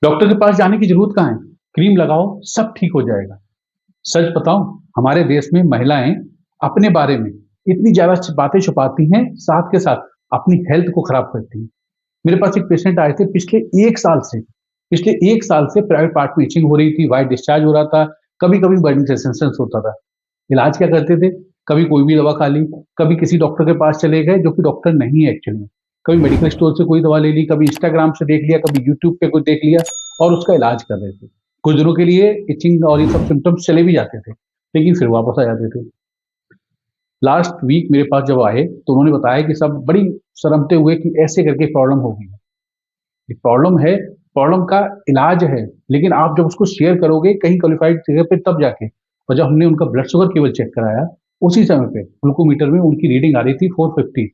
Doctor के पास जाने की जरूरत कहाँ है, क्रीम लगाओ सब ठीक हो जाएगा। सच बताऊं, हमारे देश में महिलाएं अपने बारे में इतनी ज्यादा बातें छुपाती हैं, साथ के साथ अपनी हेल्थ को खराब करती हैं। मेरे पास एक पेशेंट आए थे पिछले एक साल से प्राइवेट पार्ट में इचिंग हो रही थी, वाइट डिस्चार्ज हो रहा था, कभी कभी बर्निंग सेंसेशन होता था। इलाज क्या करते थे, कभी कोई भी दवा खा ली, कभी किसी डॉक्टर के पास चले गए जो कि डॉक्टर नहीं है एक्चुअली में, कभी मेडिकल स्टोर से कोई दवा ले ली, कभी इंस्टाग्राम से देख लिया, कभी यूट्यूब पे कुछ देख लिया और उसका इलाज कर रहे थे। कुछ दिनों के लिए इचिंग और ये सब सिम्टम्स चले भी जाते थे, लेकिन फिर वापस आ जाते थे। लास्ट वीक मेरे पास जब आए तो उन्होंने बताया कि सब बड़ी शर्मते हुए कि ऐसे करके प्रॉब्लम हो गई है। ये प्रॉब्लम है, प्रॉब्लम का इलाज है, लेकिन आप जब उसको शेयर करोगे कहीं क्वालिफाइड जगह पे तब जाके। और जब हमने उनका ब्लड शुगर केवल चेक कराया, उसी समय पे ग्लूकोमीटर में उनकी रीडिंग आ रही थी 450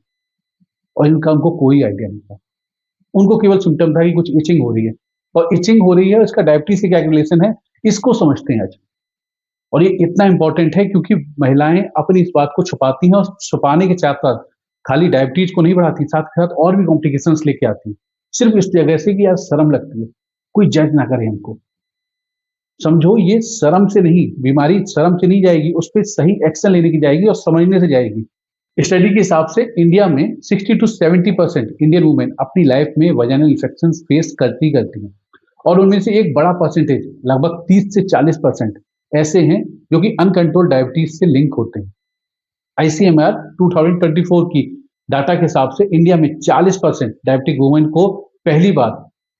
और इनका उनको कोई आइडिया नहीं था। उनको केवल सिम्पटम था कि कुछ इचिंग हो रही है और इचिंग हो रही है, इसका डायबिटीज से क्या रिलेशन है, इसको समझते हैं आज। और ये इतना इंपॉर्टेंट है क्योंकि महिलाएं अपनी इस बात को छुपाती हैं और छुपाने के साथ साथ खाली डायबिटीज को नहीं बढ़ाती, साथ के साथ और भी कॉम्प्लिकेशंस लेके आती हैं, सिर्फ इस वजह से कि यार शर्म लगती है, कोई जज ना करे हमको। समझो ये शर्म से नहीं, बीमारी शर्म से नहीं जाएगी, उस पर सही एक्शन लेने की जाएगी और समझने से जाएगी। स्टडी के हिसाब से इंडिया में 60 to 70% इंडियन वुमेन अपनी लाइफ में वजाइनल इन्फेक्शन फेस करती हैं और उनमें से एक बड़ा परसेंटेज लगभग 30 से 40% ऐसे हैं जो कि अनकंट्रोल्ड डायबिटीज से लिंक होते हैं। आईसीएमआर 2024 की डाटा के हिसाब से इंडिया में 40% डायबिटिक वुमेन को पहली बार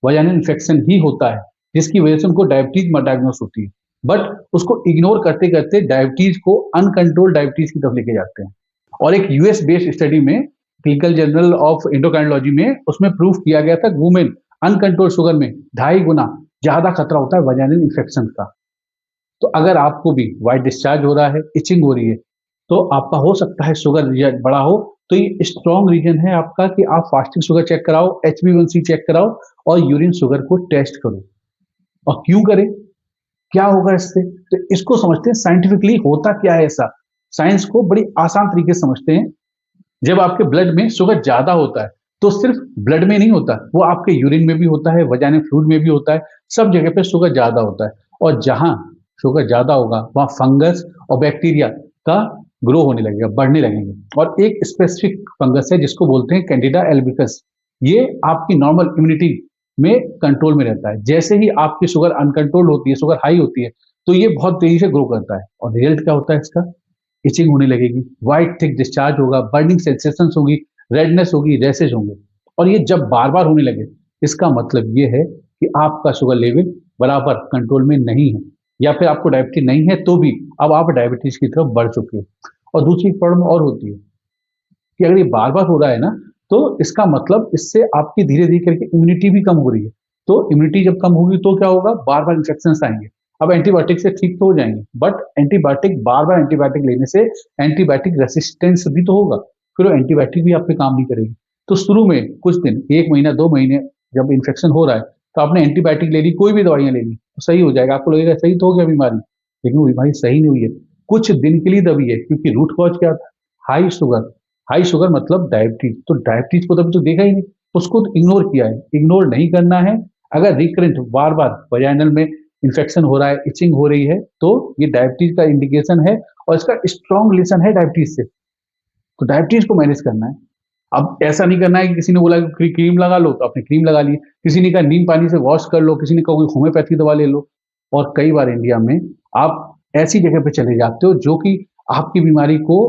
वजाइनल इन्फेक्शन ही होता है, जिसकी वजह से उनको डायबिटीज डायग्नोस होती है, बट उसको इग्नोर करते करते डायबिटीज को अनकंट्रोल्ड डायबिटीज की तरफ लेके जाते हैं। और एक यूएस बेस्ड स्टडी में क्लिनिकल जर्नल ऑफ एंडोक्राइनोलॉजी में उसमें प्रूफ किया गया था वुमेन अनकंट्रोल शुगर में 2.5 गुना ज्यादा खतरा होता है वजाइनल इन्फेक्शन का। तो अगर आपको भी व्हाइट डिस्चार्ज हो रहा है, इचिंग हो रही है, तो आपका हो सकता है शुगर बड़ा हो, तो ये स्ट्रॉन्ग रीजन है आपका कि आप फास्टिंग शुगर चेक कराओ, HbA1c चेक कराओ और यूरिन शुगर को टेस्ट करो। और क्यों करें, क्या होगा इससे, तो इसको समझते हैं साइंटिफिकली होता क्या है ऐसा। साइंस को बड़ी आसान तरीके से समझते हैं। जब आपके ब्लड में शुगर ज्यादा होता है तो सिर्फ ब्लड में नहीं होता, वो आपके यूरिन में भी होता है, वजाइनल फ्लूइड में भी होता है, सब जगह पे शुगर ज्यादा होता है। और जहां शुगर ज्यादा होगा वहां फंगस और बैक्टीरिया का ग्रो होने लगेगा, बढ़ने लगेंगे। और एक स्पेसिफिक फंगस है जिसको बोलते हैं कैंडिडा एल्बिकस। ये आपकी नॉर्मल इम्यूनिटी में कंट्रोल में रहता है। जैसे ही आपकी शुगर अनकंट्रोल होती है, शुगर हाई होती है, तो ये बहुत तेजी से ग्रो करता है और रिजल्ट क्या होता है इसका, इचिंग होने लगेगी, व्हाइट थिक डिस्चार्ज होगा, बर्निंग सेंसेशन होगी, रेडनेस होगी, रैशेज होंगे। और ये जब बार बार होने लगे, इसका मतलब ये है कि आपका शुगर लेवल बराबर कंट्रोल में नहीं है, या फिर आपको डायबिटीज नहीं है तो भी अब आप डायबिटीज की तरफ बढ़ चुके हो। और दूसरी प्रॉब्लम और होती है कि अगर ये बार बार हो रहा है ना, तो इसका मतलब इससे आपकी धीरे धीरे करके इम्यूनिटी भी कम हो रही है। तो इम्यूनिटी जब कम होगी तो क्या होगा, बार बार इन्फेक्शन आएंगे। अब एंटीबायोटिक से ठीक तो हो जाएंगे, but antibiotic bar bar antibiotic लेने से एंटीबायोटिक रेसिस्टेंस भी तो होगा, फिर वो एंटीबायोटिक भी आप पे काम नहीं करेगी। तो शुरू में कुछ दिन, 1 महीना 2 महीने जब इन्फेक्शन हो रहा है, तो आपने एंटीबायोटिक ले ली, कोई भी दवाइयां ले ली, तो सही हो जाएगा, आपको लगेगा सही तो हो गया बीमारी, लेकिन वो बीमारी सही नहीं हुई है, कुछ दिन के लिए दबी है। क्योंकि रूट कॉज क्या था, हाई शुगर। हाई शुगर मतलब डायबिटीज, तो डायबिटीज को तो अभी तो देखा ही नहीं, उसको तो इग्नोर किया है। इग्नोर नहीं करना है। अगर रिकरेंट बार बार वजाइनल में इन्फेक्शन हो रहा है, इचिंग हो रही है, तो ये डायबिटीज का इंडिकेशन है और इसका स्ट्रॉन्ग रिलेशन है डायबिटीज से। तो डायबिटीज को मैनेज करना है। अब ऐसा नहीं करना है कि किसी ने बोला कि क्रीम लगा लो तो आपने क्रीम लगा ली, किसी ने कहा नीम पानी से वॉश कर लो, किसी ने कहा कोई होम्योपैथी दवा ले लो। और कई बार इंडिया में आप ऐसी जगह पे चले जाते हो जो कि आपकी बीमारी को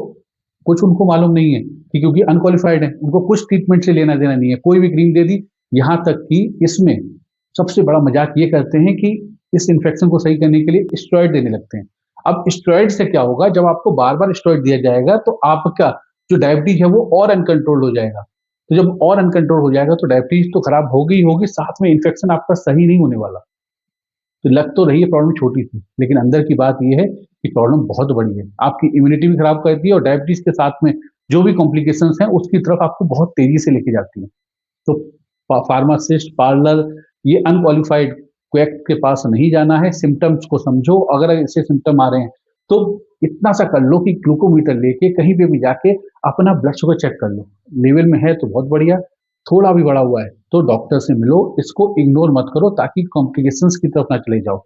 कुछ उनको मालूम नहीं है, कि क्योंकि अनक्वालिफाइड है, उनको कुछ ट्रीटमेंट से लेना देना नहीं है, कोई भी क्रीम दे दी। यहाँ तक कि इसमें सबसे बड़ा मजाक ये करते हैं कि इस इन्फेक्शन को सही करने के लिए स्टेरॉइड देने लगते हैं। अब स्टेरॉइड से क्या होगा, जब आपको बार बार स्टेरॉइड दिया जाएगा तो आपका जो डायबिटीज है वो और अनकंट्रोल हो जाएगा। तो जब और अनकंट्रोल हो जाएगा तो डायबिटीज तो खराब होगी ही होगी, साथ में इन्फेक्शन आपका सही नहीं होने वाला। तो लग तो रही है प्रॉब्लम छोटी सी, लेकिन अंदर की बात यह है कि प्रॉब्लम बहुत बड़ी है, आपकी इम्यूनिटी भी खराब करती है और डायबिटीज के साथ में जो भी कॉम्प्लिकेशंस हैं उसकी तरफ आपको बहुत तेजी से लेके जाती है। तो फार्मासिस्ट, पार्लर, ये अनक्वालिफाइड क्वैक के पास नहीं जाना है। सिम्टम्स को समझो, अगर ऐसे सिम्टम आ रहे हैं तो इतना सा कर लो कि ग्लूकोमीटर लेके कहीं पे भी जाके अपना ब्लड शुगर चेक कर लो। लेवल में है तो बहुत बढ़िया, थोड़ा भी बढ़ा हुआ है तो डॉक्टर से मिलो, इसको इग्नोर मत करो ताकि कॉम्प्लिकेशंस की तरफ ना चले जाओ।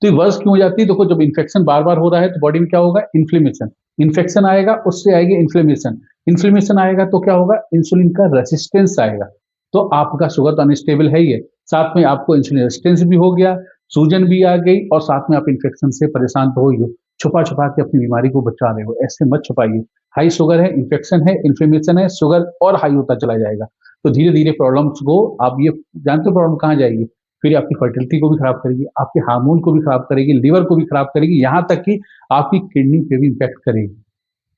तो ये वर्स क्यों हो जाती है? देखो, जब इन्फेक्शन बार-बार हो रहा है तो बॉडी में क्या होगा? इन्फ्लेमेशन। इन्फेक्शन आएगा, उससे आएगी इन्फ्लेमेशन। इन्फ्लेमेशन आएगा तो क्या होगा? इंसुलिन का रेजिस्टेंस आएगा। तो आपका शुगर तो अनस्टेबल है ही है, साथ में आपको इंसुलिन रेजिस्टेंस भी हो गया, सूजन भी आ गई और साथ में आप इन्फेक्शन से परेशान तो हो ही हो। छुपा-छुपा के अपनी बीमारी को बचा रहे हो, ऐसे मत छुपाइए। हाई शुगर है, इन्फेक्शन है, इन्फ्लेमेशन है, शुगर और हाई होता चला जाएगा। तो धीरे-धीरे प्रॉब्लम्स को आप ये जानते हो प्रॉब्लम कहाँ जाएगी? फिर आपकी फर्टिलिटी को भी खराब करेगी, आपके हार्मोन को भी खराब करेगी, लिवर को भी खराब करेगी, यहाँ तक कि आपकी किडनी पे भी इम्पैक्ट करेगी।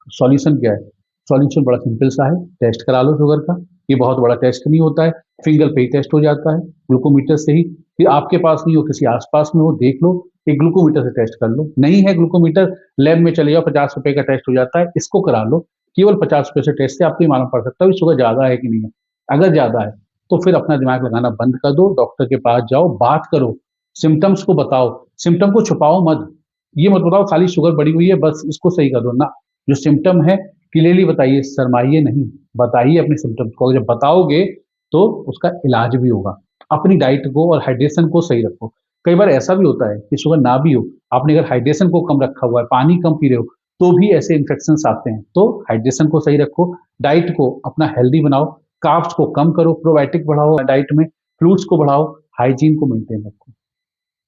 सॉल्यूशन क्या है? सॉल्यूशन बड़ा सिंपल सा है, टेस्ट करा लो शुगर का। ये बहुत बड़ा टेस्ट नहीं होता है, फिंगर पे ही टेस्ट हो जाता है, ग्लूकोमीटर से ही। फिर आपके पास नहीं हो, किसी आस-पास में हो, देख लो, एक ग्लूकोमीटर से टेस्ट कर लो। नहीं है ग्लूकोमीटर, लैब में चले जाओ, ₹50 का टेस्ट हो जाता है, इसको करा लो। केवल ₹50 से टेस्ट से आपको ये मालूम पड़ सकता है कि शुगर ज़्यादा है कि नहीं है। अगर ज़्यादा है, तो फिर अपना दिमाग लगाना बंद कर दो, डॉक्टर के पास जाओ, बात करो, सिम्पटम्स को बताओ, सिम्पटम को छुपाओ मत। ये मत बताओ खाली शुगर बढ़ी हुई है, बस इसको सही कर दो, ना। जो सिम्पटम है क्लियरली बताइए, शर्माइए नहीं, बताइए अपने सिम्पटम्स को। जब बताओगे तो उसका इलाज भी होगा। अपनी डाइट को और हाइड्रेशन को सही रखो। कई बार ऐसा भी होता है कि शुगर ना भी हो, आपने अगर हाइड्रेशन को कम रखा हुआ है, पानी कम पी रहे हो, तो भी ऐसे इन्फेक्शंस आते हैं। तो हाइड्रेशन को सही रखो, डाइट को अपना हेल्दी बनाओ, कार्ब्स को कम करो, प्रोबायोटिक बढ़ाओ डाइट में, फ्रूट्स को बढ़ाओ, हाइजीन को मेंटेन रखो।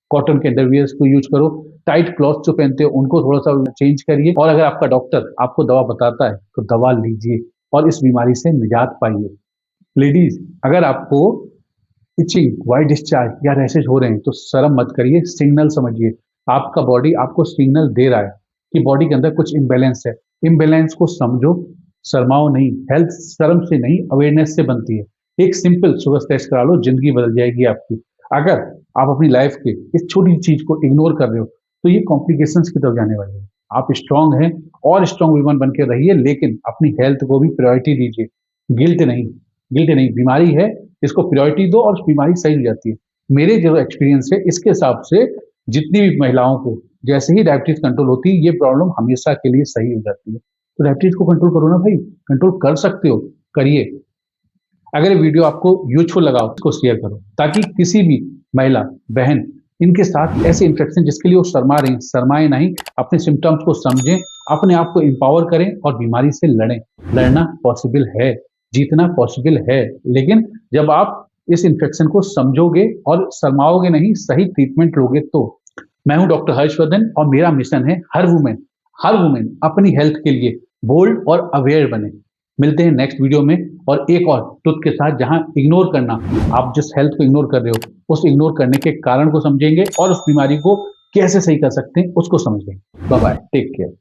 कॉटन के अंडरवियर्स को यूज करो, टाइट क्लॉथ जो पहनते हो उनको थोड़ा-सा चेंज करिए और अगर आपका डॉक्टर आपको दवा बताता है, तो दवा लीजिए और इस बीमारी से निजात पाइए। लेडीज़, अगर आपको इचिंग, व्हाइट डिस्चार्ज या रैशेज़ हो रहे हैं, तो शर्म मत करिए, सिग्नल समझिए। आपका बॉडी आपको सिग्नल दे रहा है कि बॉडी के अंदर कुछ इम्बैलेंस है। इम्बैलेंस को समझो, शर्माओ नहीं। हेल्थ शर्म से नहीं, अवेयरनेस से बनती है। एक सिंपल शुगर टेस्ट करा लो, ज़िंदगी बदल जाएगी आपकी। अगर आप अपनी लाइफ के इस छोटी चीज़ को इग्नोर कर रहे हो, तो ये कॉम्प्लिकेशंस की तरफ जाने वाली है। आप स्ट्रॉन्ग हैं और स्ट्रॉन्ग वुमन बन के रहिए, लेकिन अपनी हेल्थ को भी प्रायोरिटी दीजिए। गिल्ट नहीं, बीमारी है, इसको प्रायोरिटी दो और बीमारी सही हो जाती है। मेरे जो एक्सपीरियंस है, इसके हिसाब से जितनी भी महिलाओं को जैसे ही डायबिटीज़ कंट्रोल होती है, ये प्रॉब्लम हमेशा के लिए सही हो जाती है। तो डायबिटीज़ को कंट्रोल करो ना भाई, कंट्रोल कर सकते हो, करिए। अगर ये वीडियो आपको यूज़फुल लगा हो, इसको शेयर करो ताकि किसी भी महिला, बहन इनके साथ ऐसे इन्फेक्शन जिसके लिए वो शर्मा रही हैं, शर्माएँ नहीं, अपने सिम्पटम्स को समझें, अपने आप को एम्पावर करें और बीमारी से लड़ें। लड़ना पॉसिबल है, जीतना पॉसिबल है, लेकिन जब आप इस इन्फेक्शन को समझोगे और शर्माओगे नहीं, सही ट्रीटमेंट लोगे तो। मैं हूँ डॉक्टर हर्षवर्धन और मेरा मिशन है हर वुमेन अपनी हेल्थ के लिए बोल्ड और अवेयर बने। मिलते हैं नेक्स्ट वीडियो में और एक और ट्रुथ के साथ, जहां इग्नोर करना, आप जिस हेल्थ को इग्नोर कर रहे हो उस इग्नोर करने के कारण को समझेंगे और उस बीमारी को कैसे सही कर सकते हैं उसको समझेंगे। Bye bye, take care.